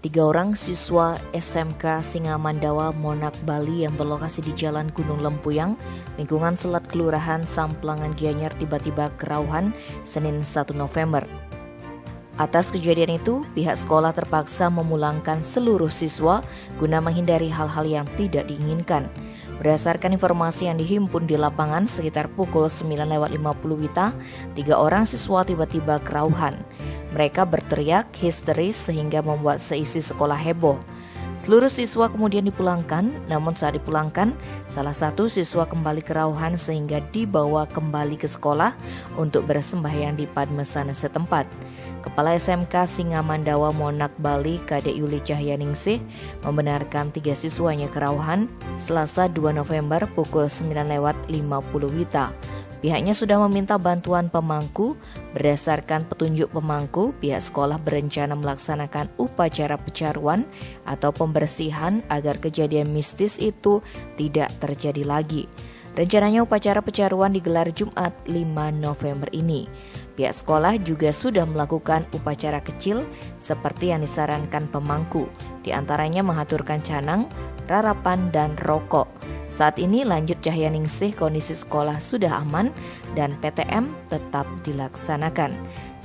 3 orang siswa SMK Singamandawa, Monak, Bali yang berlokasi di Jalan Gunung Lempuyang, lingkungan Selat Kelurahan Samplangan Gianyar tiba-tiba kerauhan Senin 1 November. Atas kejadian itu, pihak sekolah terpaksa memulangkan seluruh siswa guna menghindari hal-hal yang tidak diinginkan. Berdasarkan informasi yang dihimpun di lapangan sekitar pukul 9.50 WITA, 3 orang siswa tiba-tiba kerauhan. Mereka berteriak histeris sehingga membuat seisi sekolah heboh. Seluruh siswa kemudian dipulangkan, namun saat dipulangkan, salah satu siswa kembali kerauhan sehingga dibawa kembali ke sekolah untuk bersembahyang di padmesana setempat. Kepala SMK Singamandawa Monak Bali, Kadek Yuli Cahyaningsih, membenarkan 3 siswanya kerauhan Selasa 2 November pukul 9.50 WITA. Pihaknya sudah meminta bantuan pemangku. Berdasarkan petunjuk pemangku, pihak sekolah berencana melaksanakan upacara pecaruan atau pembersihan agar kejadian mistis itu tidak terjadi lagi. Rencananya upacara pecaruan digelar Jumat 5 November ini. Pihak sekolah juga sudah melakukan upacara kecil seperti yang disarankan pemangku, di antaranya mengaturkan canang, rarapan, dan rokok. Saat ini lanjut Cahyaningsih, kondisi sekolah sudah aman dan PTM tetap dilaksanakan.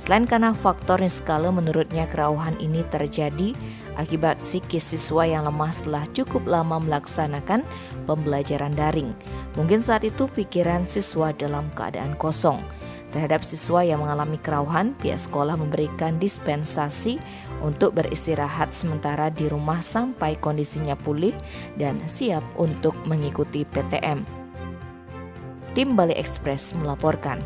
Selain karena faktor niskala, menurutnya kerauhan ini terjadi akibat psikis siswa yang lemah setelah cukup lama melaksanakan pembelajaran daring. Mungkin saat itu pikiran siswa dalam keadaan kosong. Terhadap siswa yang mengalami kerauhan, pihak sekolah memberikan dispensasi untuk beristirahat sementara di rumah sampai kondisinya pulih dan siap untuk mengikuti PTM. Tim Bali Express melaporkan.